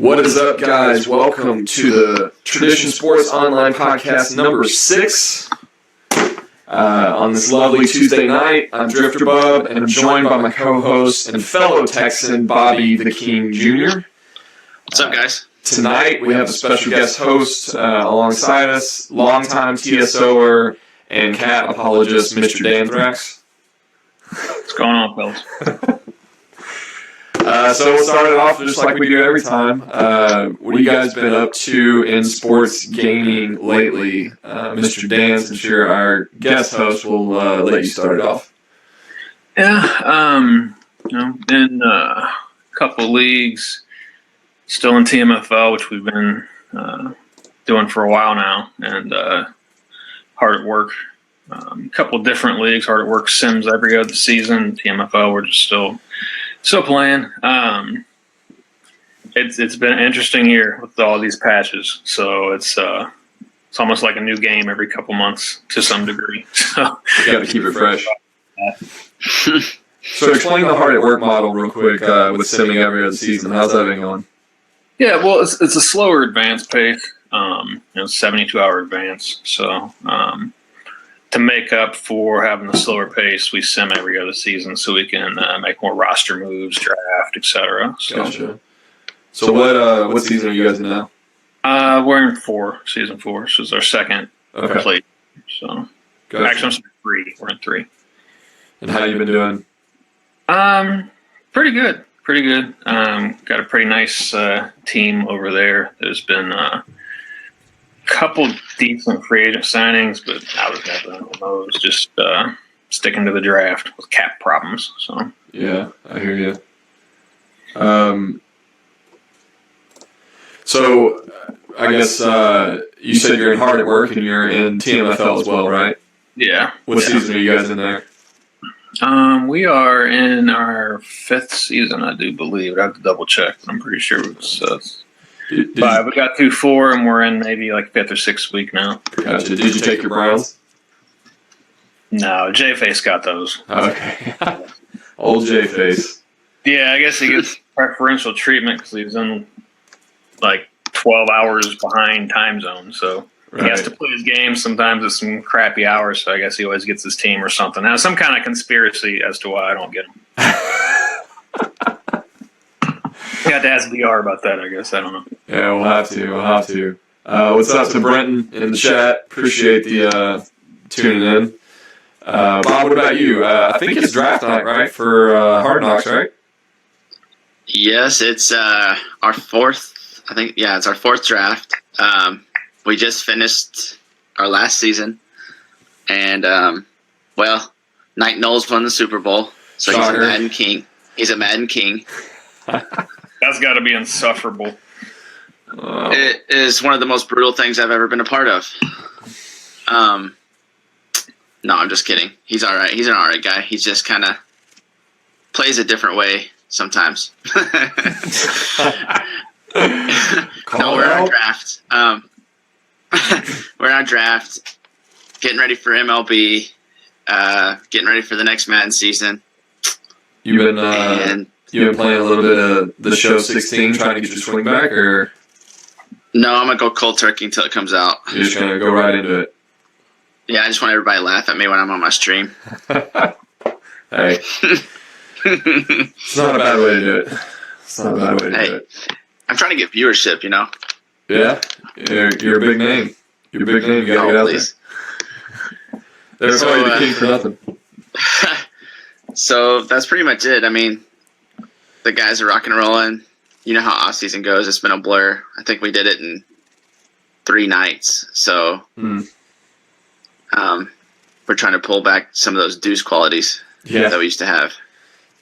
What is up, guys? Welcome to the Tradition Sports Online Podcast number 6. On this lovely Tuesday night, I'm Drifter Bub, and I'm joined by my co-host and fellow Texan, Bobby the King Jr. What's up, guys? Tonight, we have a special guest host alongside us, longtime TSOer and cat apologist, Mr. Danthrax. What's going on, fellas? So we'll start it off just like we do every time. What have you guys been up to in sports gaming lately? Mr. Dan, since you're our guest host, we'll let you start it off. Yeah, in a couple leagues, still in TMFL, which we've been doing for a while now, and hard at work. A couple different leagues, hard at work sims every other season. TMFL, we're just still playing. It's been an interesting year with all these patches. So it's almost like a new game every couple months to some degree. So you got to keep it fresh. So explain the hard at work model real quick with simming every other season. How's that been going? Yeah, well, it's a slower advance pace. 72-hour advance. So to make up for having the slower pace, we sim every other season so we can make more roster moves, draft, etc. So, gotcha. So what season are you guys in now? We're in season 4. This is our second play. So gotcha. Actually, I'm 3. We're in 3. And how you been doing? Pretty good. Got a pretty nice team over there. There's been couple decent free agent signings, but I was never on those. Just sticking to the draft with cap problems. So yeah, I hear you. So I guess you said you're in hard at work and you're in TMFL as well, right? Yeah. What season are you guys in there? We are in our 5th season, I do believe. I have to double check, but I'm pretty sure it's 5. We got through 4, and we're in maybe like 5th or 6th week now. Gotcha. Did you take your Browns? No, J-Face got those. Okay. Old J-Face. Yeah, I guess he gets preferential treatment because he's in like 12 hours behind time zone. So he has to play his game sometimes at some crappy hours. So I guess he always gets his team or something. Now, some kind of conspiracy as to why I don't get him. You have to ask VR about that, I guess. I don't know. Yeah, we'll have to. What's up to Brenton in the chat? Appreciate the tuning in. Bob, what about you? I think it's draft night, right, for Hard Knocks, right? Yes, it's our 4th. I think, yeah, it's our 4th draft. We just finished our last season. And, Knight Knowles won the Super Bowl. So Shocker. He's a Madden king. He's a Madden king. That's got to be insufferable. It is one of the most brutal things I've ever been a part of. No, I'm just kidding. He's all right. He's an all right guy. He just kind of plays a different way sometimes. No, we're in our draft. We're in our draft, getting ready for MLB, getting ready for the next Madden season. You've been playing a little bit of the show 16, trying to get your swing back, or? No, I'm going to go cold turkey until it comes out. You're just going to go right into it? Yeah, I just want everybody to laugh at me when I'm on my stream. Hey. It's not a bad way to do it. I'm trying to get viewership, you know? Yeah? You're a big name. You got to get out there. They're calling you the king for nothing. So that's pretty much it. I mean, the guys are rocking and rolling. You know how off-season goes. It's been a blur. I think we did it in 3 nights. So we're trying to pull back some of those deuce qualities that we used to have.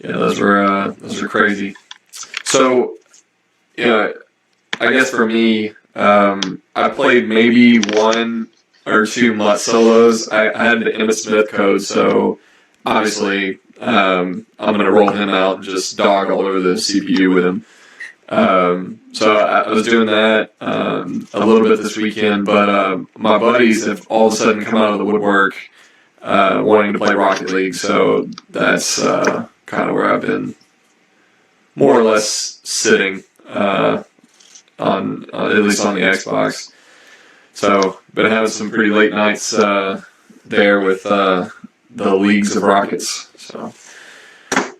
Yeah, those were crazy. So, I guess for me, I played maybe 1 or 2 MUT solos. I had the Emmitt Smith code, so obviously I'm going to roll him out and just dog all over the CPU with him. So I was doing that a little bit this weekend, but my buddies have all of a sudden come out of the woodwork wanting to play Rocket League, so that's kind of where I've been more or less sitting. on at least on the Xbox. So, been having some pretty late nights there with the Leagues of Rockets. So,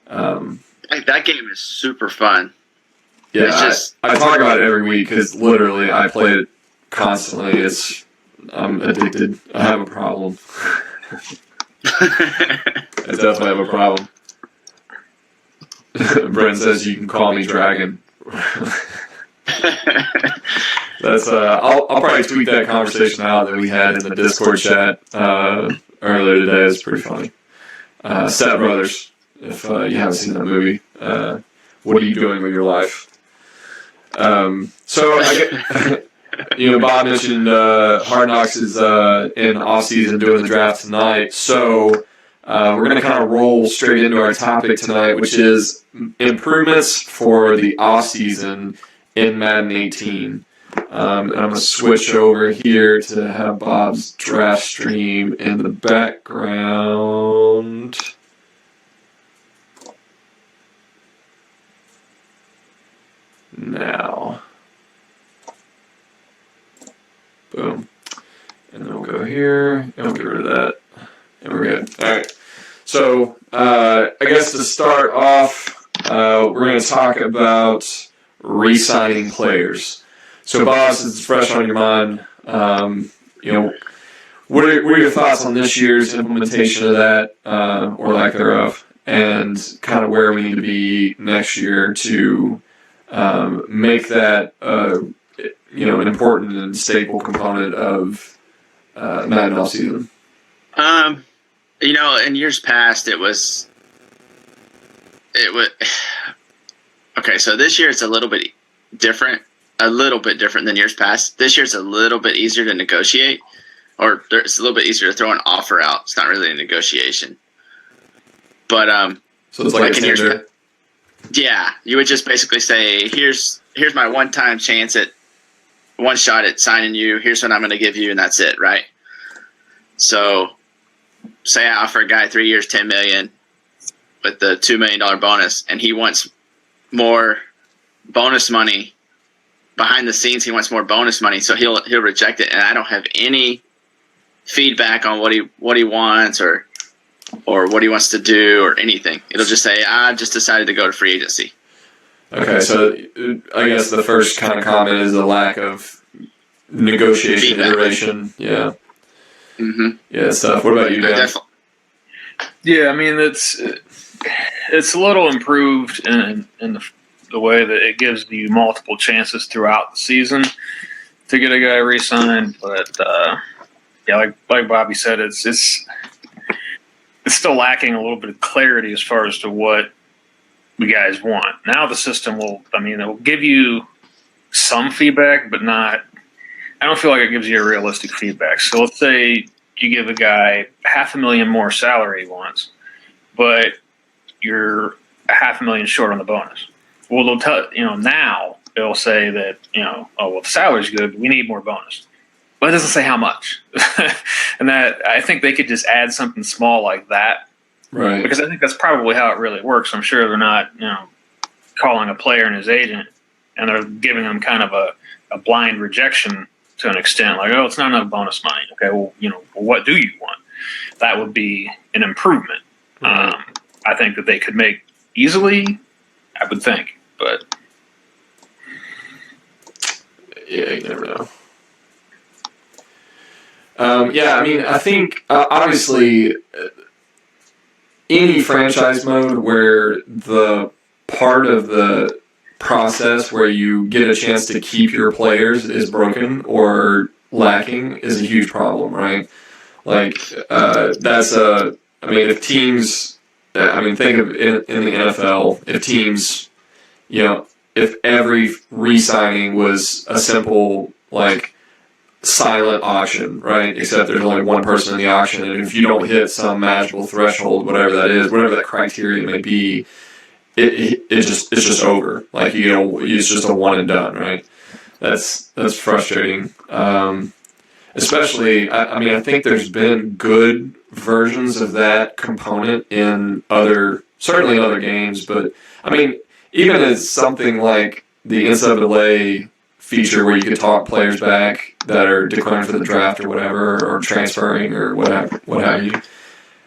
That game is super fun. yeah, It's just I talk about it every week because literally I play it constantly. I'm addicted. I have a problem. I definitely have a problem. Brent says you can call me Dragon. That's I'll probably tweet that conversation out that we had in the Discord chat earlier today. It's pretty funny. Step Brothers, if you haven't seen that movie, what are you doing with your life? So I get, Bob mentioned Hard Knocks is in off-season doing the draft tonight. So we're going to kind of roll straight into our topic tonight, which is improvements for the off-season in Madden 18. And I'm going to switch over here to have Bob's draft stream in the background. Now. Boom. And then we'll go here, and we'll get rid of that. And we're good. All right. So, I guess to start off, we're going to talk about re-signing players. So, Bob, since it's fresh on your mind, what are your thoughts on this year's implementation of that, or lack thereof, and kind of where we need to be next year to make that an important and staple component of Madden offseason? In years past, it was okay. So this year it's a little bit different than years past. This year it's a little bit easier to negotiate, or it's a little bit easier to throw an offer out. It's not really a negotiation, but so it's like a tender. Yeah, you would just basically say, here's my one shot at signing you. Here's what I'm going to give you, and that's it, right? So, say I offer a guy 3 years, $10 million with the $2 million bonus, and he wants more bonus money behind the scenes. He wants more bonus money, so he'll reject it, and I don't have any feedback on what he wants or what he wants to do or anything. It'll just say, I've just decided to go to free agency. Okay, so I guess the first kind of comment is the lack of negotiation, feedback. Iteration. Yeah. Mm-hmm. Yeah, stuff. What about you, Dan? Yeah, I mean, it's a little improved in the way that it gives you multiple chances throughout the season to get a guy re-signed. But, like Bobby said, it's still lacking a little bit of clarity as far as to what you guys want. Now the system it'll give you some feedback, but not, I don't feel like it gives you a realistic feedback. So let's say you give a guy $500,000 more salary he wants, but you're $500,000 short on the bonus. Well, they'll tell, now they'll say that, the salary's good, we need more bonus. But it doesn't say how much. And that, I think they could just add something small like that. Right. Because I think that's probably how it really works. I'm sure they're not, calling a player and his agent and they're giving them kind of a blind rejection to an extent. Like, it's not enough bonus money. Okay, well, what do you want? That would be an improvement. Right. I think that they could make easily, I would think. But yeah, you never know. I think obviously any franchise mode where the part of the process where you get a chance to keep your players is broken or lacking is a huge problem, right? Like, if teams, think of in the NFL, if teams, if every re-signing was a simple, silent auction, right? Except there's only one person in the auction, and if you don't hit some magical threshold, whatever that is, whatever that criteria may be, it's just over. It's just a one and done, right? That's frustrating. Especially, I think there's been good versions of that component in certainly in other games, but even as something like the NCAA feature where you could talk players back that are declaring for the draft or whatever, or transferring or whatever, what have you.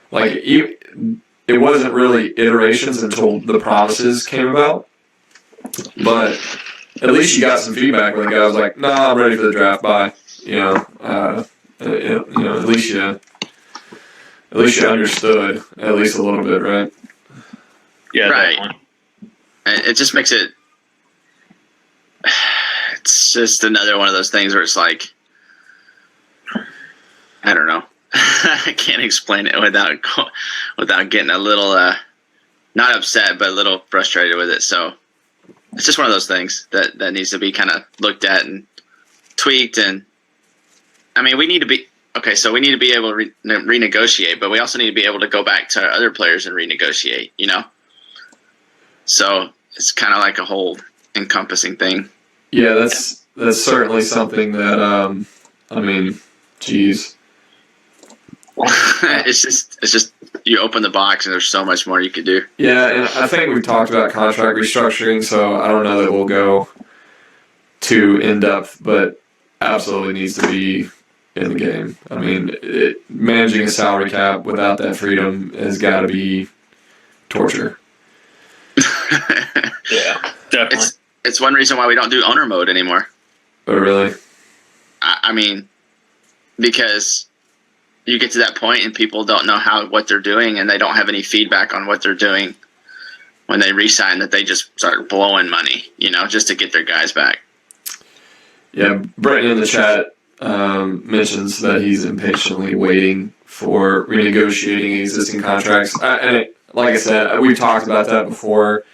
Like, it wasn't really iterations until the promises came about, but at least you got some feedback when the guy was like, "Nah, I'm ready for the draft. Bye." At least you understood at least a little bit, right? Yeah, Right. definitely. And it just makes it. It's just another one of those things where it's like, I don't know. I can't explain it without getting a little not upset, but a little frustrated with it. So it's just one of those things that needs to be kind of looked at and tweaked. And I mean, we need to be okay. So we need to be able to renegotiate, but we also need to be able to go back to our other players and renegotiate. So it's kind of like a whole encompassing thing. Yeah, that's certainly something that geez. It's just you open the box and there's so much more you could do. Yeah, and I think we've talked about contract restructuring, so I don't know that we'll go too in depth, but absolutely needs to be in the game. I mean, managing a salary cap without that freedom has got to be torture. Yeah, definitely. It's one reason why we don't do owner mode anymore. Oh, really? I mean, because you get to that point and people don't know what they're doing, and they don't have any feedback on what they're doing when they re-sign, that they just start blowing money, just to get their guys back. Yeah, Brittany in the chat mentions that he's impatiently waiting for renegotiating existing contracts. Like I said, we've talked about that before.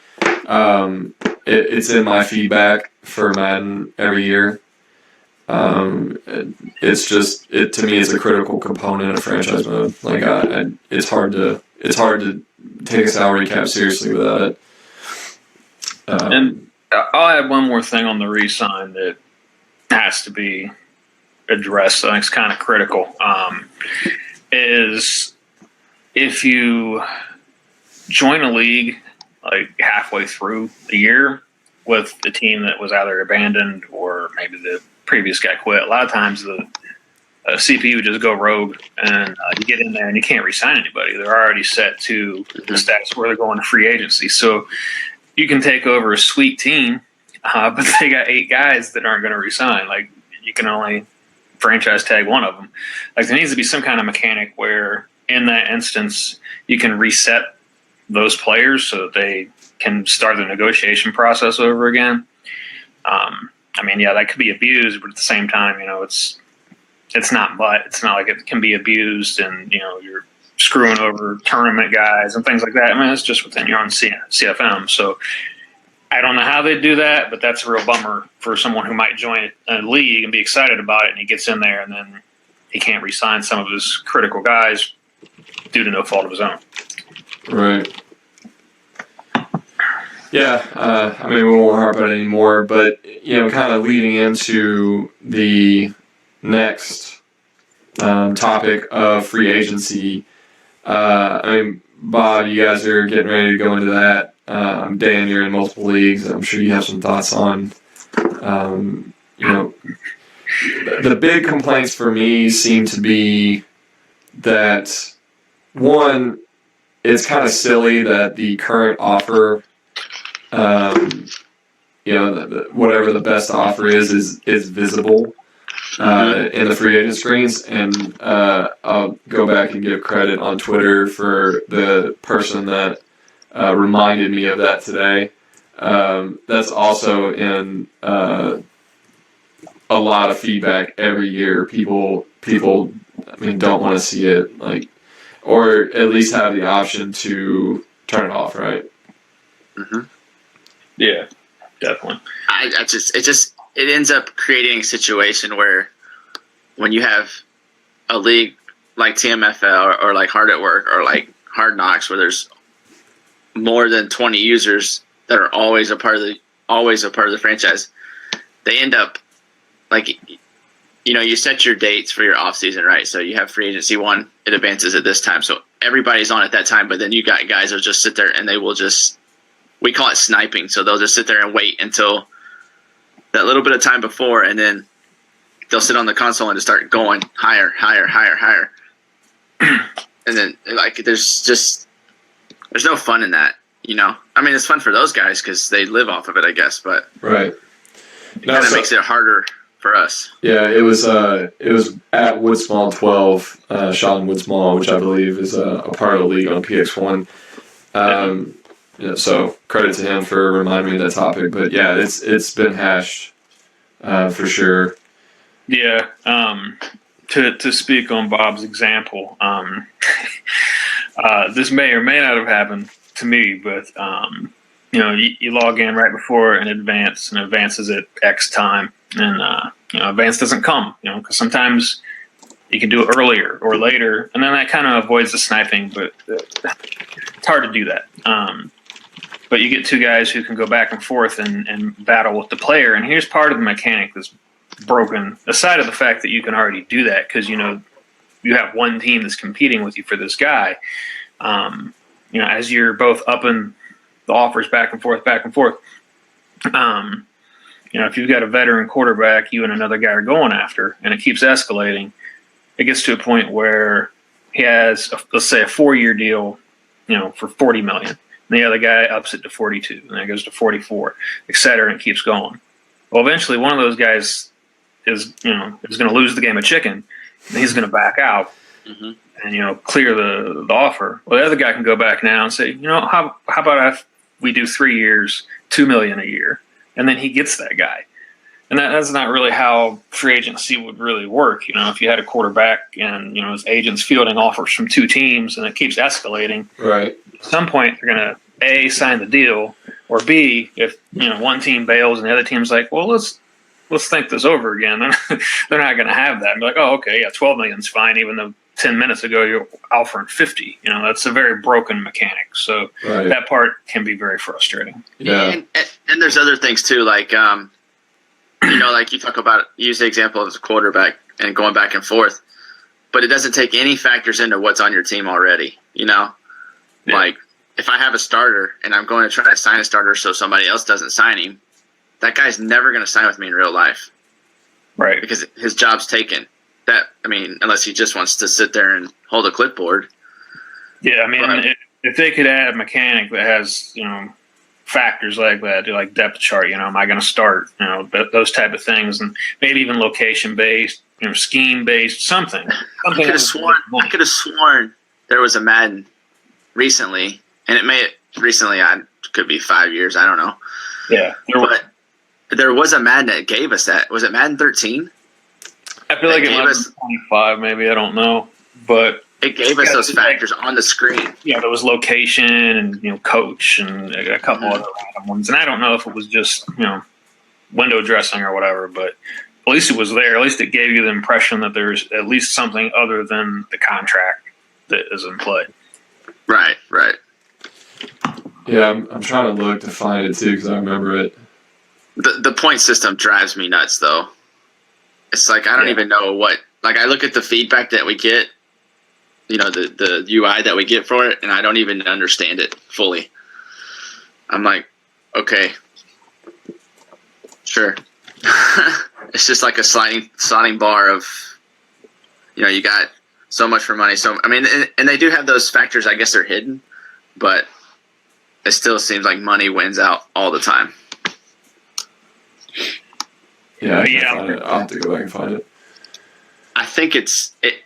It's in my feedback for Madden every year. It's just to me, it's a critical component of franchise mode. Like, it's hard to take a salary cap seriously without it. And I'll add one more thing on the re-sign that has to be addressed. I think it's kind of critical. Is if you join a league like halfway through the year with the team that was either abandoned or maybe the previous guy quit, a lot of times the CP would just go rogue, and you get in there and you can't re-sign anybody. They're already set to the status where they're going to free agency. So you can take over a sweet team, but they got 8 guys that aren't going to re-sign. Like, you can only franchise tag one of them. Like, there needs to be some kind of mechanic where in that instance you can reset those players so that they can start the negotiation process over again. That could be abused, but at the same time, it's not like it can be abused and, you're screwing over tournament guys and things like that. It's just within your own CFM. So I don't know how they do that, but that's a real bummer for someone who might join a league and be excited about it, and he gets in there and then he can't re-sign some of his critical guys due to no fault of his own. Right. Yeah, we won't harp on it anymore, but, kind of leading into the next topic of free agency. Bob, you guys are getting ready to go into that. Dan, you're in multiple leagues. I'm sure you have some thoughts on, the big complaints for me seem to be that, one, it's kind of silly that the current offer, whatever the best offer is visible in the free agent screens. And I'll go back and give credit on Twitter for the person that reminded me of that today. That's also in a lot of feedback every year. People don't want to see it, or at least have the option to turn it off, right? Mm-hmm. Yeah, definitely. It ends up creating a situation where when you have a league like TMFL or like Hard at Work or like Hard Knocks, where there's more than 20 users that are always a part of the franchise, they end up you set your dates for your off season, right? So you have free agency 1, it advances at this time, so everybody's on at that time. But then you got guys that'll just sit there and they will just, we call it sniping. So they'll just sit there and wait until that little bit of time before, and then they'll sit on the console and just start going higher, higher, higher, higher. And then like there's no fun in that, you know. I mean, it's fun for those guys because they live off of it, I guess, but Right. it kind of makes it harder for us. Yeah, it was at Woodsmall 12, Sean Woodsmall, which I believe is a part of the league on PX1. So credit to him for reminding me of that topic. But yeah, it's been hashed for sure. Yeah. To speak on Bob's example, this may or may not have happened to me, but you log in right before an advance, and advances at X time, and advance doesn't come, because sometimes you can do it earlier or later, and then that kind of avoids the sniping, but it's hard to do that. But you get two guys who can go back and forth and battle with the player, and here's part of the mechanic that's broken, aside of the fact that you can already do that because you have one team that's competing with you for this guy. As you're both upping the offers back and forth, if you've got a veteran quarterback you and another guy are going after, and it keeps escalating, it gets to a point where he has, let's say, a 4-year deal, for $40 million. And the other guy ups it to 42, and then it goes to 44, et cetera, and it keeps going. Well, eventually one of those guys is going to lose the game of chicken, and he's going to back out and clear the offer. Well, the other guy can go back now and say, how about if we do 3 years, $2 million a year, and then he gets that guy. And that's not really how free agency would really work. If you had a quarterback and his agent's fielding offers from two teams and it keeps escalating, right? At some point they're going to A, sign the deal, or B, if one team bails and the other team's like, well, let's think this over again. They're not going to have that. And be like, oh, okay, yeah, 12 million's fine, even though 10 minutes ago you're offering 50. That's a very broken mechanic. So that part can be very frustrating. Yeah, and there's other things too, like like you talk about, use the example of the quarterback and going back and forth, but it doesn't take any factors into what's on your team already. Like if I have a starter and I'm going to try to sign a starter so somebody else doesn't sign him, that guy's never going to sign with me in real life. Right. Because his job's taken. Unless he just wants to sit there and hold a clipboard. Yeah, if they could add a mechanic that has, factors like that, like depth chart, am I going to start, those type of things, and maybe even location-based, scheme-based, something. I could have sworn there was a Madden recently, and could be 5 years, I don't know. Yeah. There was a Madden that gave us that. Was it Madden 13? I feel like it might be 25, maybe. I don't know. But it gave us those factors on the screen. Yeah, there was location and, coach and a couple other random ones. And I don't know if it was just, window dressing or whatever, but at least it was there. At least it gave you the impression that there's at least something other than the contract that is in play. Right. Yeah, I'm trying to look to find it too because I remember it. The point system drives me nuts, though. It's like I don't even know what. Like I look at the feedback that we get, the UI that we get for it, and I don't even understand it fully. I'm like, okay, sure. It's just like a sliding bar of, you got so much for money. So and they do have those factors. I guess they're hidden, but it still seems like money wins out all the time. Yeah, I'll have to go back and find it. I think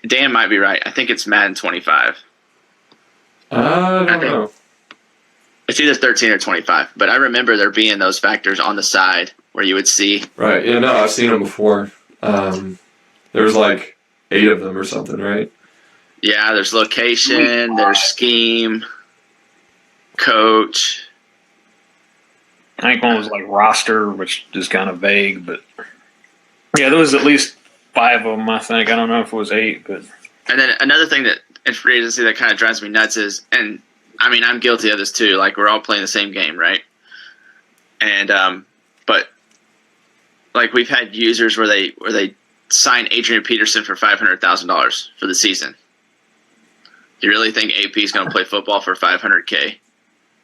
Dan might be right. I think it's Madden 25. I don't know. It's either 13 or 25, but I remember there being those factors on the side where you would see. Right. Yeah, no, I've seen them before. There's like 8 of them or something, right? Yeah, there's location, there's scheme, coach. I think one was like roster, which is kind of vague, but yeah, there was at least 5 of them, I think. I don't know if it was 8, but. And then another thing that in free agency that kind of drives me nuts is, and I'm guilty of this too. Like we're all playing the same game, right? And but like we've had users where they sign Adrian Peterson for $500,000 for the season. You really think AP is going to play football for $500K?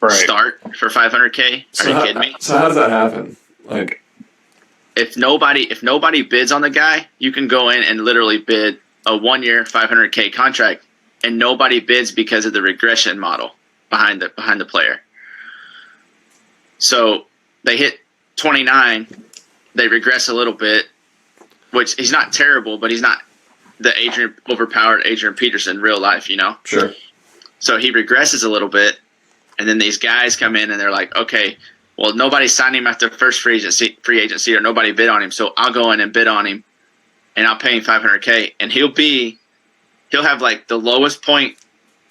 Right. Start for $500K? Are you kidding me? So how does that happen? Like, if nobody bids on the guy, you can go in and literally bid a 1 year $500K contract, and nobody bids because of the regression model behind the player. So they hit 29, they regress a little bit, which he's not terrible, but he's not the overpowered Adrian Peterson real life, you know? Sure. So he regresses a little bit, and then these guys come in and they're like, okay, well, nobody signed him after first free agency, or nobody bid on him, so I'll go in and bid on him, and I'll pay him $500K, and he'll have like the lowest point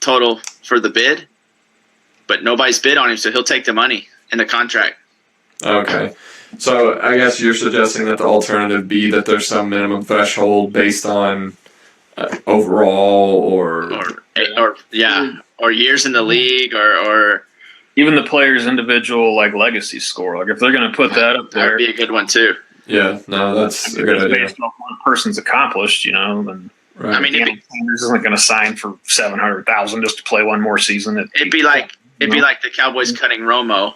total for the bid, but nobody's bid on him, so he'll take the money in the contract. Okay. So I guess you're suggesting that the alternative be that there's some minimum threshold based on overall or years in the league or even the player's individual like legacy score. Like if they're going to put that up that there, would be a good one too. yeah, no, that's a good it's idea. based off one person's accomplished, you know. Then Right. I mean, Sanders isn't going to sign for $700,000 just to play one more season. it'd be like the Cowboys cutting Romo,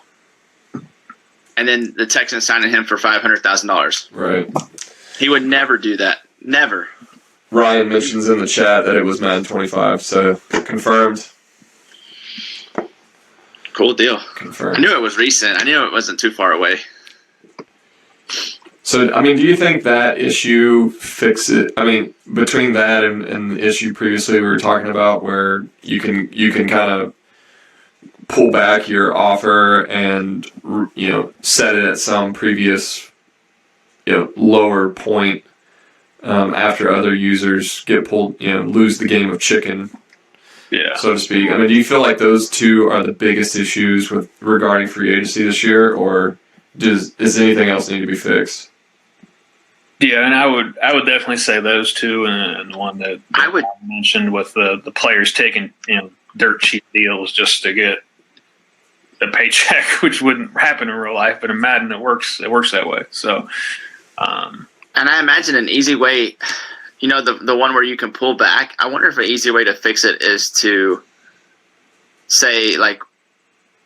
and then the Texans signing him for $500,000. Right. He would never do that. Never. Ryan mentions in the chat that it was Madden 25, so confirmed. Cool deal. Confirmed. I knew it was recent. I knew it wasn't too far away. So, I mean, do you think that issue fixes? I mean, between that and the issue previously we were talking about, where you can kind of pull back your offer and set it at some previous lower point after other users get pulled, lose the game of chicken, so to speak. I mean, do you feel like those two are the biggest issues regarding free agency this year, or does anything else need to be fixed? Yeah, and I would definitely say those two, and the one that I would mentioned with the players taking dirt cheap deals just to get a paycheck, which wouldn't happen in real life, but in Madden it works that way. So, and I imagine an easy way, the one where you can pull back. I wonder if an easy way to fix it is to say, like,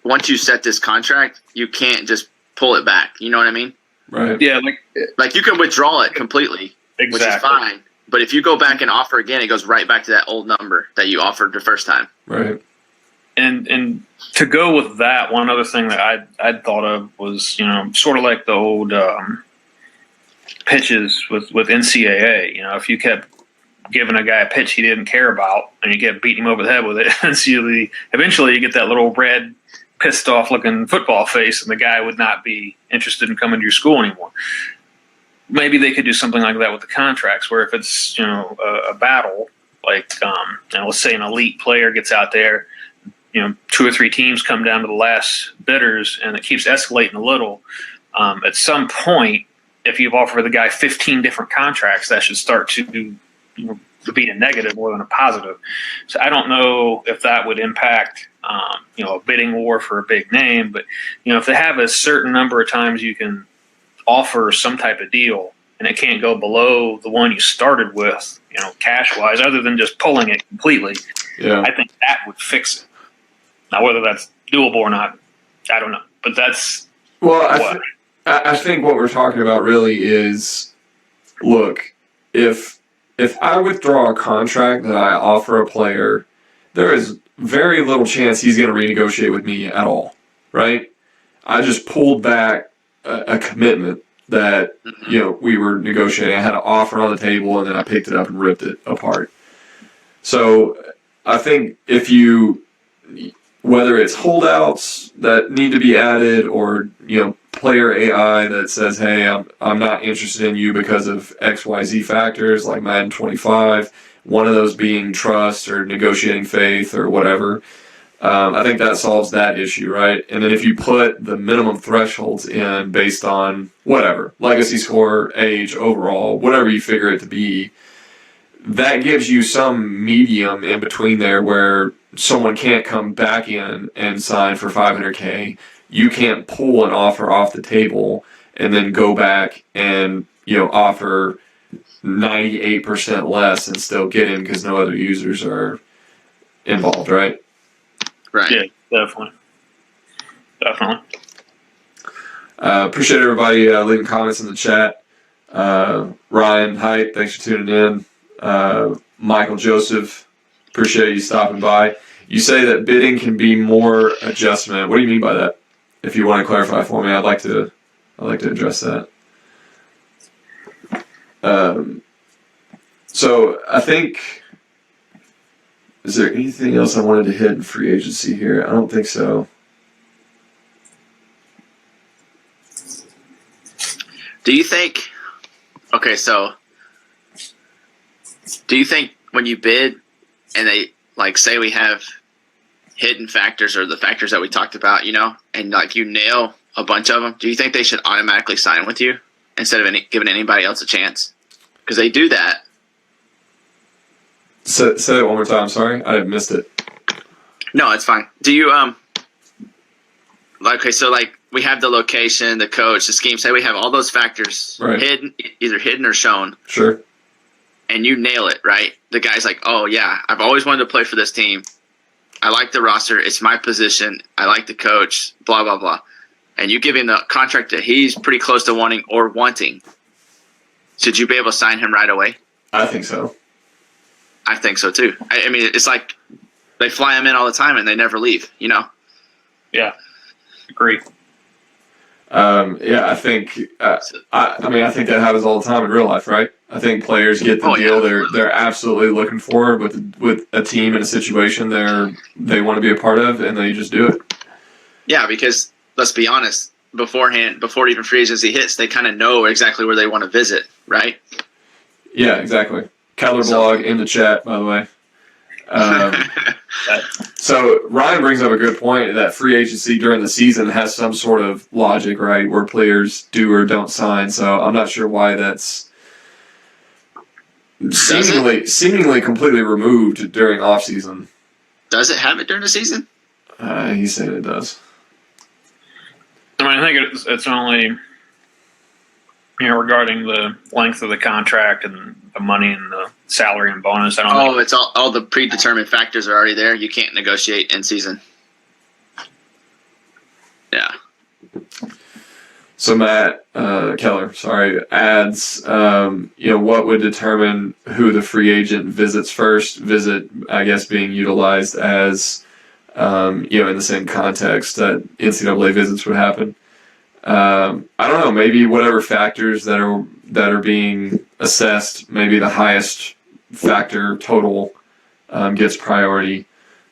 once you set this contract, you can't just pull it back. You know what I mean? Right. Yeah, like you can withdraw it completely, exactly. which is fine. But if you go back and offer again, it goes right back to that old number that you offered the first time. Right. And to go with that, one other thing that I'd thought of was, sort of like the old pitches with NCAA. If you kept giving a guy a pitch he didn't care about and you kept beating him over the head with it, eventually you get that little red, pissed off looking football face, and the guy would not be interested in coming to your school anymore. Maybe they could do something like that with the contracts, where if it's a battle, like let's say an elite player gets out there, 2 or 3 teams come down to the last bidders, and it keeps escalating a little. At some point, if you've offered the guy 15 different contracts, that should start to be a negative more than a positive. So I don't know if that would impact a bidding war for a big name, but if they have a certain number of times you can offer some type of deal and it can't go below the one you started with, cash wise, other than just pulling it completely, I think that would fix it. Now, whether that's doable or not, I don't know. But that's I think what we're talking about really is, look, if I withdraw a contract that I offer a player, there is very little chance he's going to renegotiate with me at all, right? I just pulled back a commitment that we were negotiating. I had an offer on the table, and then I picked it up and ripped it apart. So I think whether it's holdouts that need to be added or player AI that says, hey, I'm not interested in you because of XYZ factors like Madden 25, one of those being trust or negotiating faith or whatever, I think that solves that issue, right? And then if you put the minimum thresholds in based on whatever, legacy score, age, overall, whatever you figure it to be, that gives you some medium in between there where someone can't come back in and sign for $500K. You can't pull an offer off the table and then go back and offer 98% less and still get in because no other users are involved, right? Right. Yeah, definitely. Appreciate everybody leaving comments in the chat. Ryan Height, thanks for tuning in. Michael Joseph, appreciate you stopping by. You say that bidding can be more adjustment. What do you mean by that? If you want to clarify for me, I'd like to address that. So I think, is there anything else I wanted to hit in free agency here? I don't think so. Do you think? Okay, so do you think when you bid and they like say we have hidden factors or the factors that we talked about, and like you nail a bunch of them, do you think they should automatically sign with you instead of giving anybody else a chance? Because they do that. Say it one more time. Sorry, I missed it. No, it's fine. Do you okay? So like we have the location, the coach, the scheme. Say we have all those factors hidden, either hidden or shown. Sure. And you nail it, right? The guy's like, "Oh yeah, I've always wanted to play for this team. I like the roster. It's my position. I like the coach. Blah blah blah." And you give him the contract that he's pretty close to wanting or wanting. Should you be able to sign him right away? I think so. I think so too. I mean, it's like they fly him in all the time and they never leave. Yeah, agree. I think. I think that happens all the time in real life, right? I think players get the deal they're absolutely looking for with a team in a situation they want to be a part of, and they just do it. Yeah, because let's be honest, beforehand, before even free agency hits, they kind of know exactly where they want to visit, right? Yeah, exactly. Keller blog in the chat, by the way. So Ryan brings up a good point that free agency during the season has some sort of logic, right, where players do or don't sign. So I'm not sure why that's seemingly completely removed during offseason. Does it have it during the season? He's saying it does. I mean, I think it's only regarding the length of the contract and the money and the salary and bonus. I don't. It's all the predetermined factors are already there. You can't negotiate in season. Yeah. So Matt Keller, adds, what would determine who the free agent visits first? Visit, I guess, being utilized as, in the same context that NCAA visits would happen. I don't know. Maybe whatever factors that are being assessed, maybe the highest factor total gets priority.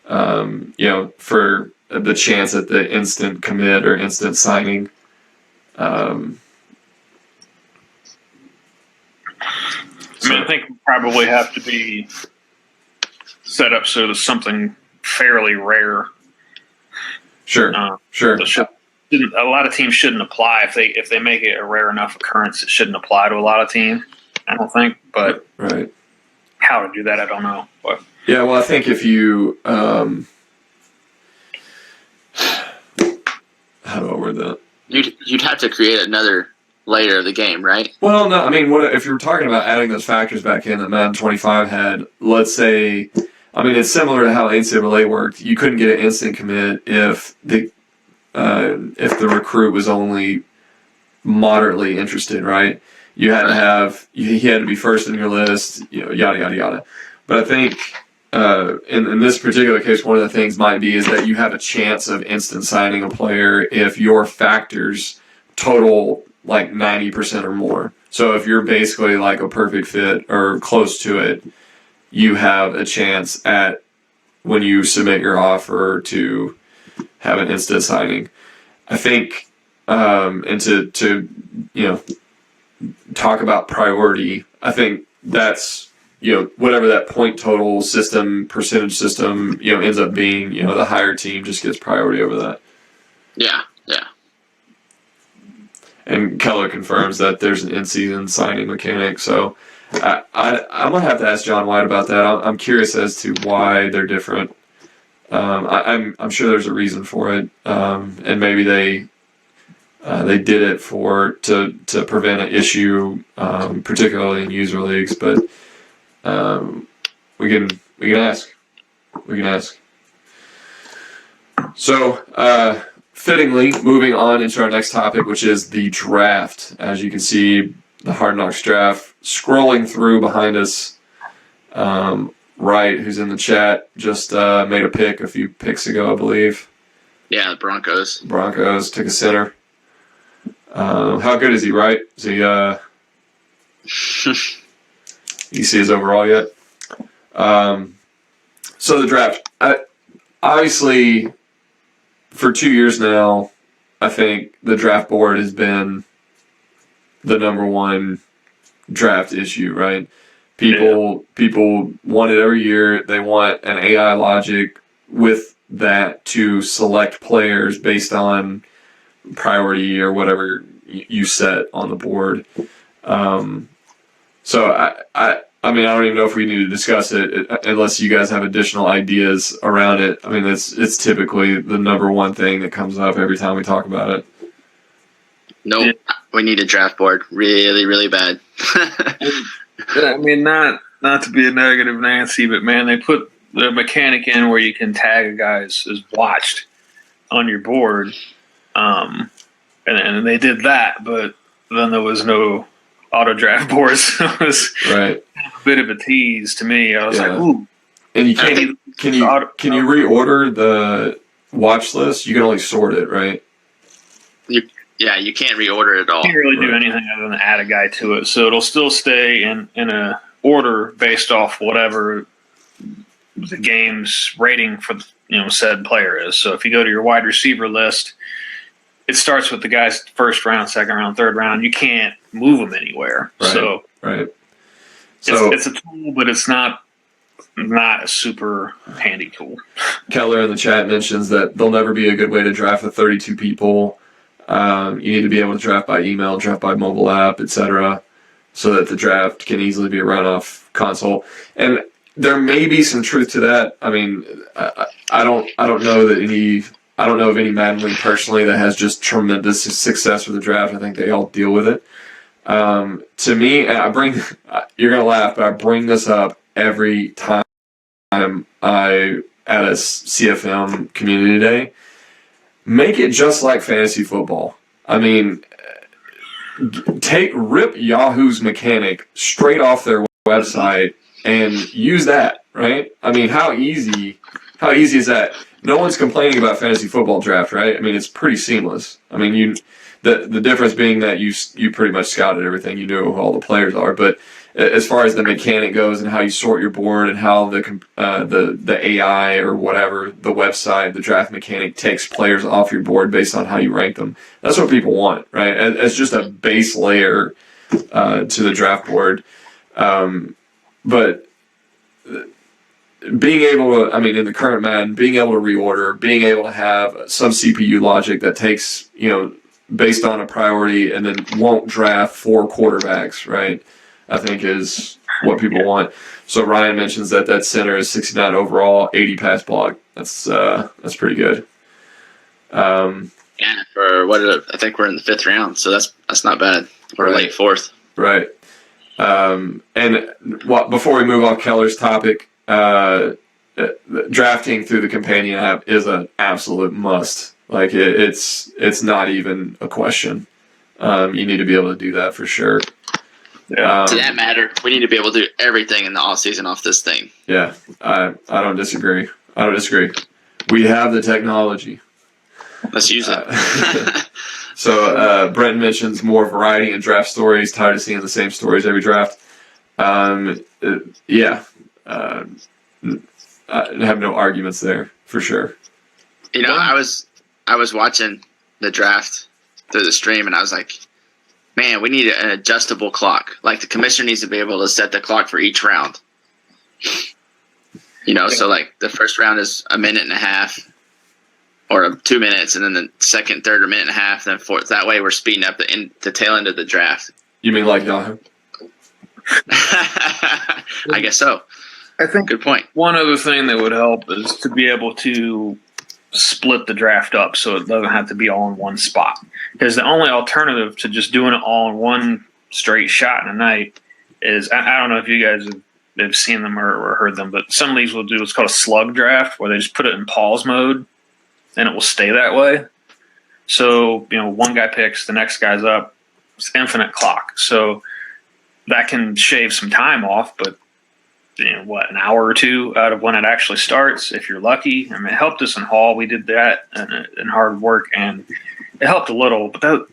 For the chance at the instant commit or instant signing. I think we probably have to be set up so there's something fairly rare. Sure. Sure. A lot of teams shouldn't apply if they make it a rare enough occurrence. It shouldn't apply to a lot of teams. I don't think, but right. How to do that, I don't know. But yeah, well, I think if you how do I word that? You'd have to create another layer of the game, right? Well, no. I mean, what if you're talking about adding those factors back in that Madden 25 had? Let's say, it's similar to how NCAA worked. You couldn't get an instant commit if the recruit was only moderately interested, right? You had to have he had to be first in your list, yada yada yada. But I think in this particular case, one of the things might be is that you have a chance of instant signing a player if your factors total like 90% or more. So if you're basically like a perfect fit or close to it, you have a chance at when you submit your offer to have an instant signing. I think, and to talk about priority, I think that's, whatever that point total system, percentage system, ends up being, the higher team just gets priority over that. Yeah. And Keller confirms that there's an in-season signing mechanic, so I'm going to have to ask John White about that. I'm curious as to why they're different. I'm sure there's a reason for it, and maybe they did it to prevent an issue, particularly in user leagues. But we can ask. So fittingly, moving on into our next topic, which is the draft. As you can see, the Hard Knocks draft scrolling through behind us. Wright, who's in the chat, just made a pick a few picks ago, I believe. Yeah, the Broncos. Broncos took a center. How good is he, Wright? Is he? You see his overall yet? So the draft. Obviously, for 2 years now, I think the draft board has been the number one draft issue, right? People want it every year. They want an AI logic with that to select players based on priority or whatever you set on the board. So I mean, I don't even know if we need to discuss it unless you guys have additional ideas around it. I mean, it's typically the number one thing that comes up every time we talk about it. Nope. We need a draft board really, really bad. I mean, not to be a negative Nancy, but man, they put the mechanic in where you can tag a guy as watched on your board, and they did that, but then there was no auto draft boards. It was right. a bit of a tease to me. I was like, ooh. And you can't. Can you reorder the watch list? You can only sort it, right? You can't reorder it at all. You can't really do anything other than add a guy to it. So it'll still stay in a order based off whatever the game's rating for said player is. So if you go to your wide receiver list, it starts with the guys first round, second round, third round. You can't move them anywhere. Right. So it's a tool, but it's not a super handy tool. Keller in the chat mentions that there'll never be a good way to draft with 32 people. You need to be able to draft by email, draft by mobile app, etc., so that the draft can easily be run off console. And there may be some truth to that. I mean, I don't know of any Madden league personally that has just tremendous success with the draft. I think they all deal with it. To me, you're gonna laugh, but I bring this up every time I at a CFM community day. Make it just like fantasy football. I mean, rip Yahoo's mechanic straight off their website and use that, right? I mean, how easy is that? No one's complaining about fantasy football draft, right? I mean, it's pretty seamless. I mean, the difference being that you pretty much scouted everything. You know who all the players are, but as far as the mechanic goes and how you sort your board and how the AI or whatever, the website, the draft mechanic takes players off your board based on how you rank them. That's what people want, right? As just a base layer to the draft board. But being able to, I mean, in the current Madden, being able to reorder, being able to have some CPU logic that takes, based on a priority and then won't draft 4 quarterbacks, right? I think is what people want. So Ryan mentions that center is 69 overall, 80 pass block. That's pretty good. Yeah, I think we're in the 5th round, so that's not bad. We're late 4th. Right. And before we move off Keller's topic, drafting through the companion app is an absolute must. Like it's not even a question. You need to be able to do that for sure. Yeah. To that matter, we need to be able to do everything in the offseason off this thing. Yeah, I don't disagree. We have the technology. Let's use it. So Brent mentions more variety in draft stories. Tired of seeing the same stories every draft. Yeah. I have no arguments there for sure. I was watching the draft through the stream, and I was like, man, we need an adjustable clock. Like the commissioner needs to be able to set the clock for each round. So like the first round is a minute and a half or 2 minutes, and then the second, third, a minute and a half, then fourth. That way we're speeding up the tail end of the draft. You mean like Yahoo? I guess so. I think good point. One other thing that would help is to be able to split the draft up so it doesn't have to be all in one spot. Because the only alternative to just doing it all in one straight shot in a night is, I don't know if you guys have seen them or heard them, but some leagues will do what's called a slug draft, where they just put it in pause mode and it will stay that way. So, one guy picks, the next guy's up. It's infinite clock. So that can shave some time off, but an hour or two out of when it actually starts, if you're lucky. I mean, it helped us in Hall. We did that in hard work, and it helped a little, but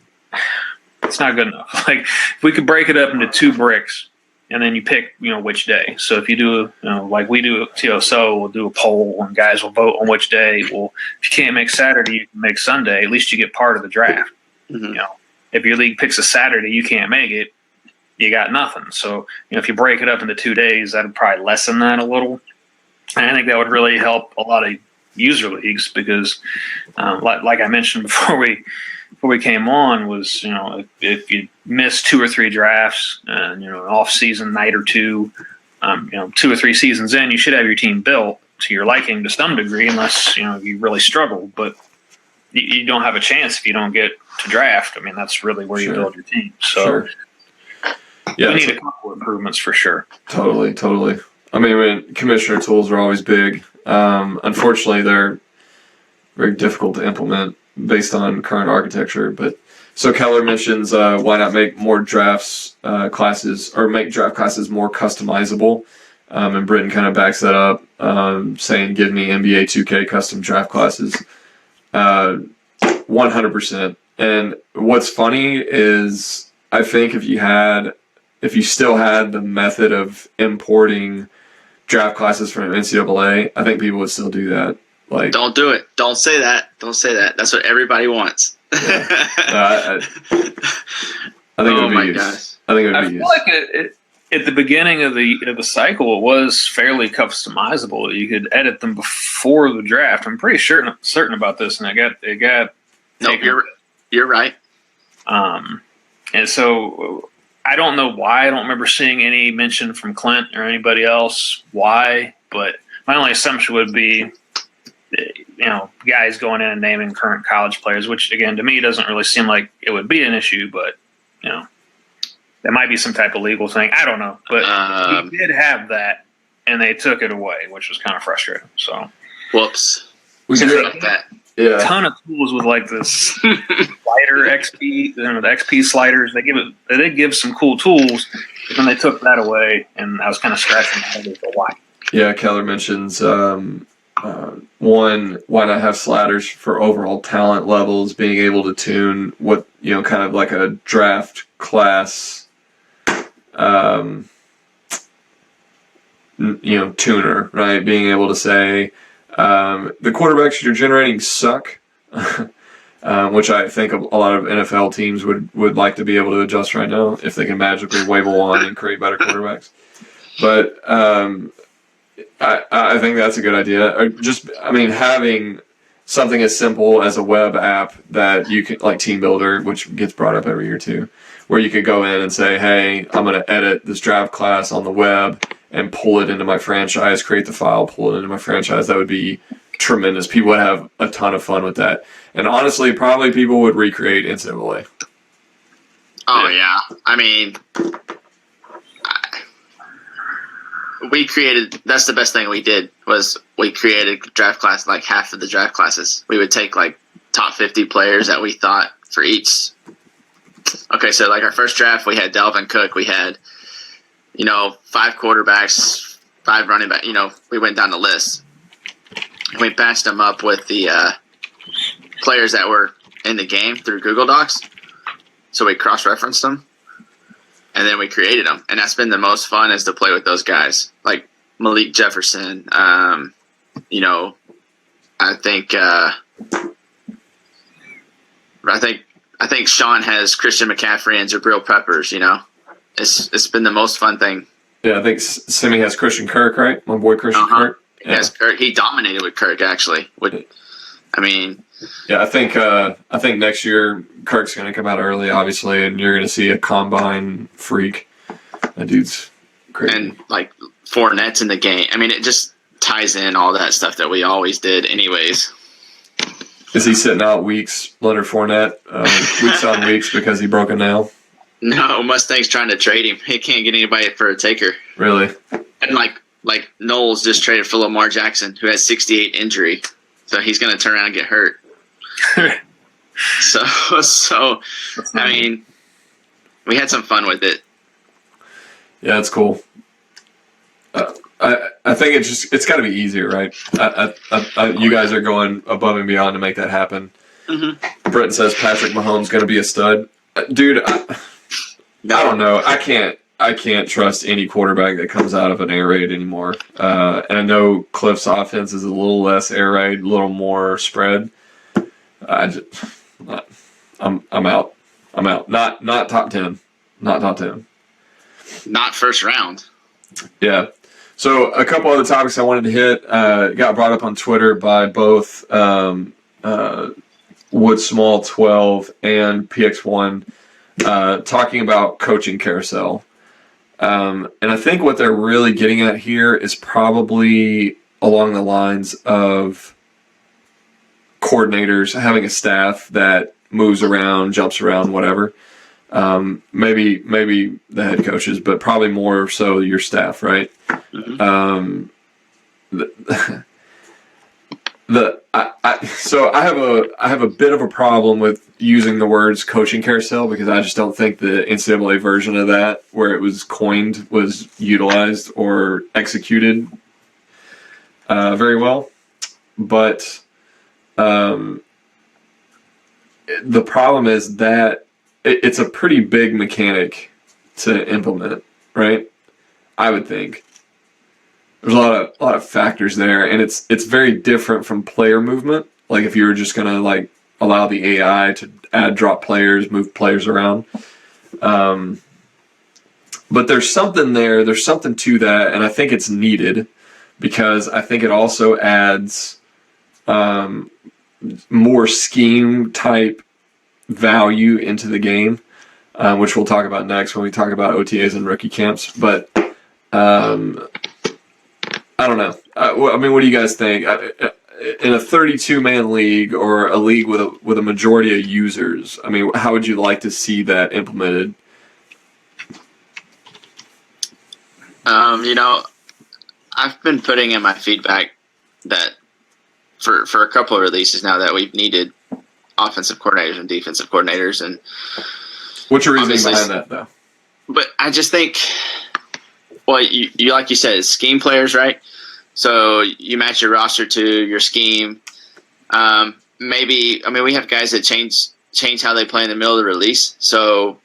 it's not good enough. Like, if we could break it up into 2 bricks, and then you pick, which day. So if you do, like we do at TSO, we'll do a poll, and guys will vote on which day. Well, if you can't make Saturday, you can make Sunday. At least you get part of the draft. Mm-hmm. If your league picks a Saturday, you can't make it, you got nothing. So, if you break it up into 2 days, that would probably lessen that a little. And I think that would really help a lot of user leagues because, like I mentioned before we came on, was if you miss 2 or 3 drafts and an off-season night or two, 2 or 3 seasons in, you should have your team built to your liking to some degree, unless you really struggle. But you don't have a chance if you don't get to draft. I mean, that's really where you build your team. So we need a couple improvements for sure. Totally. I mean, commissioner tools are always big. Unfortunately, they're very difficult to implement based on current architecture. But so Keller mentions why not make more drafts classes, or make draft classes more customizable. And Britton kind of backs that up, saying, give me NBA 2K custom draft classes. 100%. And what's funny is, I think if you still had the method of importing draft classes from NCAA, I think people would still do that. Like, don't do it. Don't say that. That's what everybody wants. I think it would be used. Gosh. I think it would be I used. feel like at the beginning of the cycle, it was fairly customizable. You could edit them before the draft. I'm pretty certain about this, and it got. No, you're right. And so I don't know why. I don't remember seeing any mention from Clint or anybody else why, but my only assumption would be, guys going in and naming current college players, which again to me doesn't really seem like it would be an issue, but there might be some type of legal thing. I don't know, but we did have that, and they took it away, which was kind of frustrating. So, whoops. We Sorry about that. Yeah. A ton of tools with like this slider XP, the XP sliders. They did give some cool tools, but then they took that away, and I was kind of scratching my head as to why. Yeah, Keller mentions one, why not have sliders for overall talent levels, being able to tune what kind of like a draft class, tuner, right? Being able to say, the quarterbacks you're generating suck, which I think a lot of NFL teams would like to be able to adjust right now if they can magically wave a wand and create better quarterbacks. But I think that's a good idea. Or having something as simple as a web app that you can, like Team Builder, which gets brought up every year too, where you could go in and say, hey, I'm going to edit this draft class on the web and pull it into my franchise, create the file, pull it into my franchise. That would be tremendous. People would have a ton of fun with that. And honestly, probably people would recreate NCAA. Oh, yeah. I mean, that's the best thing we did, was we created draft class, like half of the draft classes. We would take like top 50 players that we thought for each. Okay, so like our first draft, we had Dalvin Cook. We had 5 quarterbacks, 5 running back. We went down the list. And we patched them up with the players that were in the game through Google Docs. So we cross-referenced them, and then we created them. And that's been the most fun, is to play with those guys, like Malik Jefferson. I think Sean has Christian McCaffrey and Jabril Peppers. It's been the most fun thing. Yeah, I think Simi has Christian Kirk, right? My boy Christian Kirk. Yeah. Yes, Kirk. He dominated with Kirk, actually. Yeah, I think next year Kirk's going to come out early, obviously, and you're going to see a combine freak. That dude's crazy. And like Fournette's in the game. I mean, it just ties in all that stuff that we always did, anyways. Is he sitting out weeks, Leonard Fournette, weeks on weeks because he broke a nail? No, Mustang's trying to trade him. He can't get anybody for a taker. Really? And like Knowles just traded for Lamar Jackson, who has 68 injury, so he's going to turn around and get hurt. So I mean, we had some fun with it. Yeah, it's cool. I think it's got to be easier, right? You guys are going above and beyond to make that happen. Mm-hmm. Britton says Patrick Mahomes going to be a stud. Dude, I don't know. I can't trust any quarterback that comes out of an air raid anymore. And I know Cliff's offense is a little less air raid, a little more spread. I'm out. I'm out. Not top 10. Not top 10. Not first round. Yeah. So a couple other topics I wanted to hit got brought up on Twitter by both Wood Small 12 and PX1 talking about coaching carousel. And I think what they're really getting at here is probably along the lines of coordinators having a staff that moves around, jumps around, whatever. Maybe the head coaches, but probably more so your staff, right? Mm-hmm. So I have a bit of a problem with using the words coaching carousel because I just don't think the NCAA version of that, where it was coined, was utilized or executed very well. But the problem is that it's a pretty big mechanic to implement, right? I would think. There's a lot of factors there, and it's very different from player movement. Like if you were just gonna like allow the AI to add drop players, move players around. But there's something there. There's something to that, and I think it's needed because I think it also adds more scheme type value into the game, which we'll talk about next when we talk about OTAs and rookie camps. But I don't know. I mean, what do you guys think? In a 32-man league or a league with a majority of users, I mean, how would you like to see that implemented? I've been putting in my feedback that for a couple of releases now that we've needed offensive coordinators and defensive coordinators, and what's your reasoning behind that, though? But I just think, well, you like you said, it's scheme players, right? So you match your roster to your scheme. Maybe, I mean, we have guys that change how they play in the middle of the release. So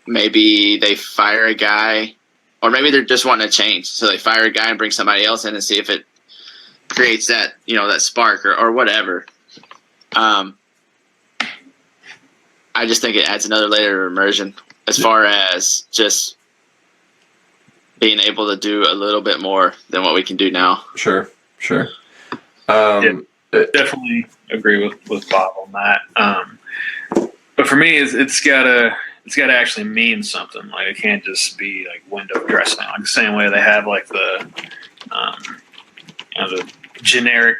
maybe they fire a guy, or maybe they're just wanting to change. So they fire a guy and bring somebody else in and see if it creates that, that spark or whatever. I just think it adds another layer of immersion as far as just being able to do a little bit more than what we can do now. Sure. Definitely agree with Bob on that. But for me, it's gotta actually mean something. Like it can't just be like window dressing. Like the same way they have like the generic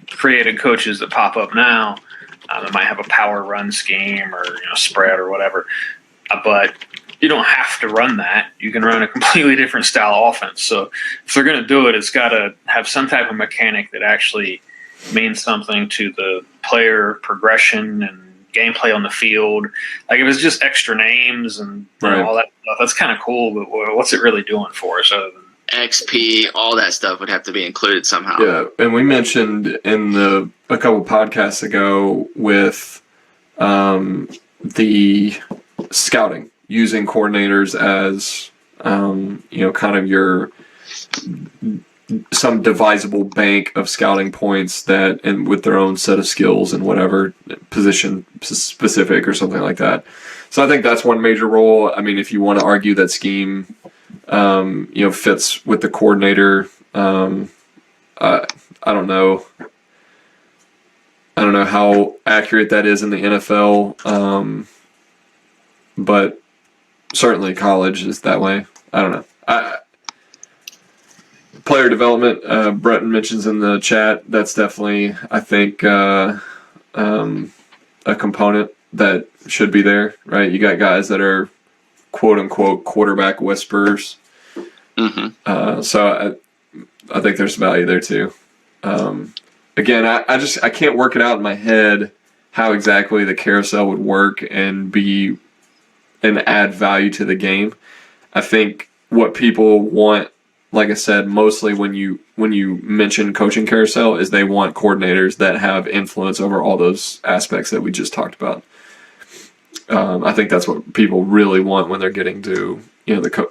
created coaches that pop up now. They might have a power run scheme or spread or whatever, but you don't have to run that. You can run a completely different style offense. So if they're going to do it, it's got to have some type of mechanic that actually means something to the player progression and gameplay on the field. Like if it's just extra names and all that stuff, that's kind of cool, but what's it really doing for us other than XP, all that stuff would have to be included somehow. Yeah, and we mentioned in a couple podcasts ago with the scouting, using coordinators as kind of your some divisible bank of scouting points that, and with their own set of skills and whatever position specific or something like that. So I think that's one major role. I mean, if you want to argue that scheme fits with the coordinator. I don't know. I don't know how accurate that is in the NFL, but certainly college is that way. I don't know. Player development, Breton mentions in the chat. That's definitely, I think, a component that should be there, right? You got guys that are quote unquote quarterback whisperers. Mm-hmm. So I think there's value there too. Again, I can't work it out in my head how exactly the carousel would work and add value to the game. I think what people want, like I said, mostly when you mention coaching carousel, is they want coordinators that have influence over all those aspects that we just talked about. I think that's what people really want when they're getting to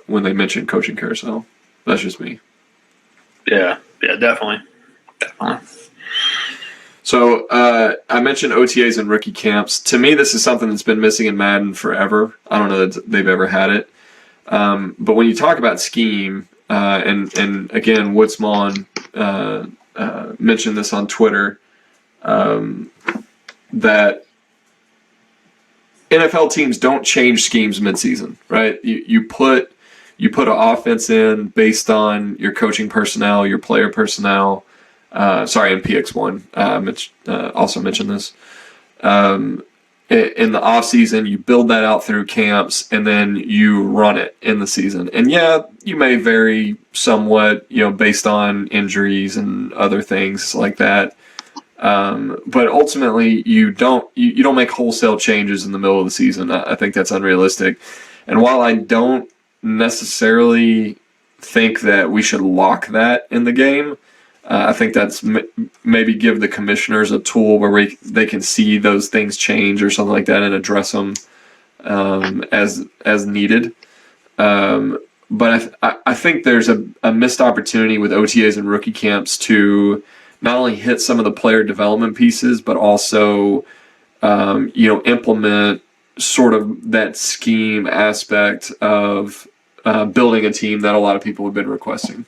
when they mention coaching carousel. That's just me. Yeah, definitely. So I mentioned OTAs and rookie camps. To me, this is something that's been missing in Madden forever. I don't know that they've ever had it. But when you talk about scheme, and again, Woodsmon mentioned this on Twitter, that NFL teams don't change schemes midseason, right? You put an offense in based on your coaching personnel, your player personnel. Sorry, in PX1, Mitch also mentioned this. In the offseason, you build that out through camps, and then you run it in the season. And yeah, you may vary somewhat, based on injuries and other things like that. But ultimately, you don't make wholesale changes in the middle of the season. I think that's unrealistic. And while I don't necessarily think that we should lock that in the game, I think that's maybe give the commissioners a tool where they can see those things change or something like that and address them as needed. But I think there's a missed opportunity with OTAs and rookie camps to not only hit some of the player development pieces, but also implement sort of that scheme aspect of building a team that a lot of people have been requesting.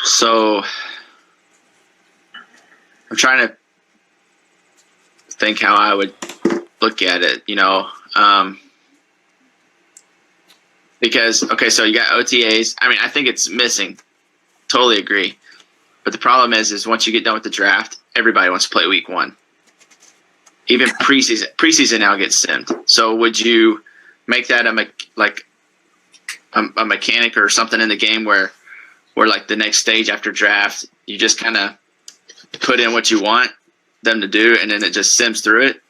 So I'm trying to think how I would look at it, because, okay, so you got OTAs. I mean, I think it's missing. Totally agree. But the problem is once you get done with the draft, everybody wants to play week 1. Even preseason now gets simmed. So would you make that a mechanic or something in the game where like the next stage after draft, you just kind of put in what you want them to do, and then it just sims through it?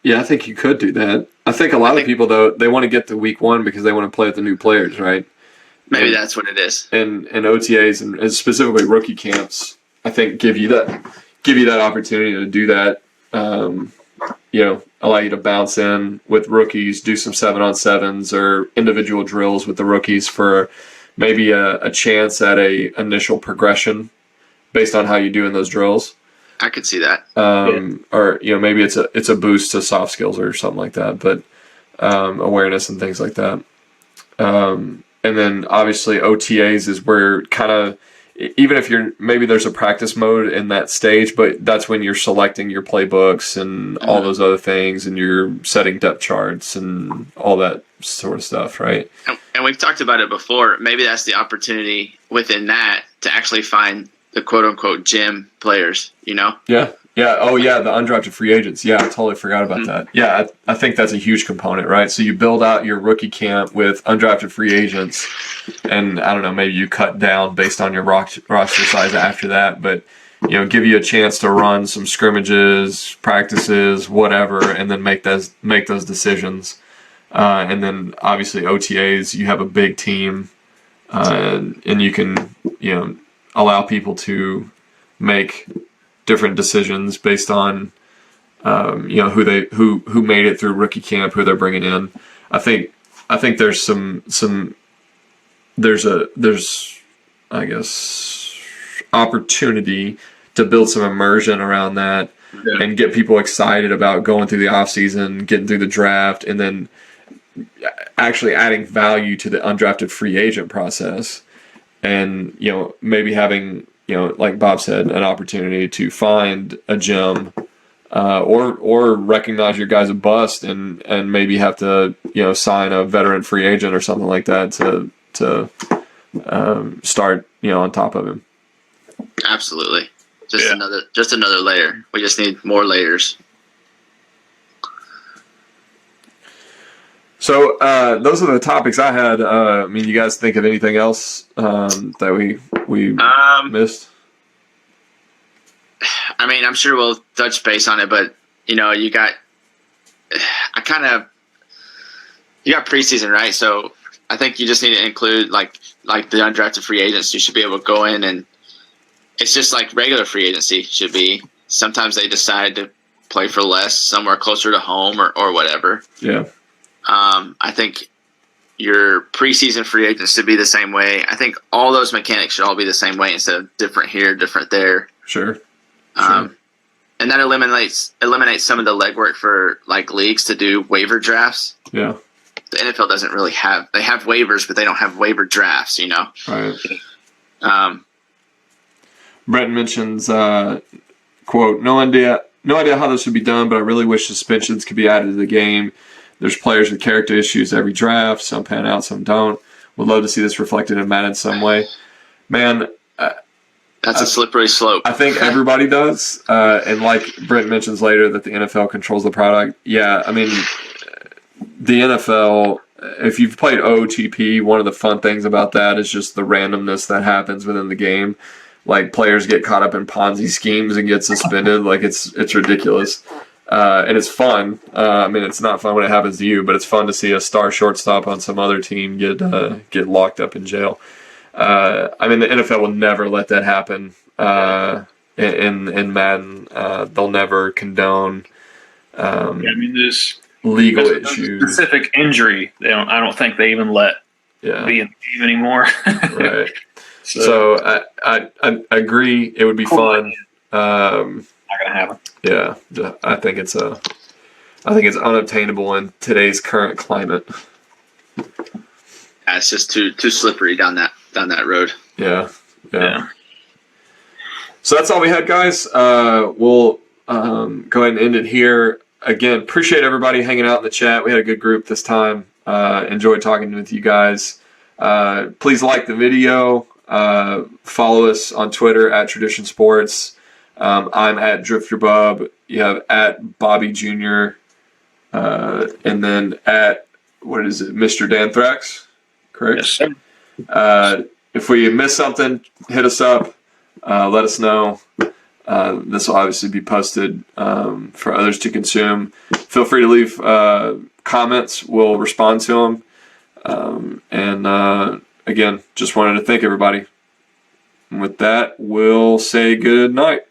Yeah, I think you could do that. I think a lot of people, though, they want to get to week 1 because they want to play with the new players, right? Maybe that's what it is. And OTAs and specifically rookie camps, I think give you that opportunity to do that. Allow you to bounce in with rookies, do some 7-on-7s or individual drills with the rookies for maybe a chance at a initial progression based on how you do in those drills. I could see that. Or maybe it's a boost to soft skills or something like that, but awareness and things like that. And then obviously OTAs is where kind of, even if maybe there's a practice mode in that stage, but that's when you're selecting your playbooks and all those other things, and you're setting depth charts and all that sort of stuff, right? And we've talked about it before. Maybe that's the opportunity within that to actually find the quote-unquote gym players, Yeah. Yeah. Oh, yeah. The undrafted free agents. Yeah, I totally forgot about that. Yeah, I think that's a huge component, right? So you build out your rookie camp with undrafted free agents, and I don't know, maybe you cut down based on your roster size after that, but give you a chance to run some scrimmages, practices, whatever, and then make those decisions. And then obviously OTAs, you have a big team, and you can allow people to make different decisions based on who made it through rookie camp, who they're bringing in. I think there's there's I guess opportunity to build some immersion around that and get people excited about going through the offseason, getting through the draft, and then actually adding value to the undrafted free agent process. And maybe having, like Bob said, an opportunity to find a gem, or recognize your guy's a bust and maybe have to sign a veteran free agent or something like that to start on top of him. Absolutely, just another layer. We just need more layers. So those are the topics I had. You guys think of anything else that we missed? I mean, I'm sure we'll touch base on it, but you got preseason, right? So I think you just need to include like the undrafted free agents. You should be able to go in, and it's just like regular free agency should be. Sometimes they decide to play for less somewhere closer to home or whatever. Yeah. I think your preseason free agents should be the same way. I think all those mechanics should all be the same way instead of different here, different there. Sure. And that eliminates some of the legwork for like leagues to do waiver drafts. Yeah. The NFL doesn't really have. They have waivers, but they don't have waiver drafts. Right. Brent mentions, quote, no idea how this would be done, but I really wish suspensions could be added to the game. There's players with character issues every draft. Some pan out, some don't. Would love to see this reflected in Madden some way. Man, that's a slippery slope. I think everybody does. And like Brent mentions later that the NFL controls the product. Yeah, I mean, the NFL, if you've played OTP, one of the fun things about that is just the randomness that happens within the game. Like, players get caught up in Ponzi schemes and get suspended. Like, it's ridiculous. And it's fun. I mean, it's not fun when it happens to you, but it's fun to see a star shortstop on some other team get locked up in jail. I mean, the NFL will never let that happen in Madden. They'll never condone I mean, this legal issues. Specific injury, I don't think they even let be in the game anymore. Right. So I agree. It would be fun. Not gonna happen. Yeah, I think it's unobtainable in today's current climate. It's just too slippery down that road. Yeah. So that's all we had, guys. We'll go ahead and end it here. Again, appreciate everybody hanging out in the chat. We had a good group this time. Enjoyed talking with you guys. Please like the video. Follow us on Twitter at Tradition Sports. I'm at DrifterBub. You have at Bobby Jr. And then at, what is it, Mr. Danthrax? Correct? Yes, sir. If we miss something, hit us up. Let us know. This will obviously be posted for others to consume. Feel free to leave comments. We'll respond to them. And again, just wanted to thank everybody. And with that, we'll say good night.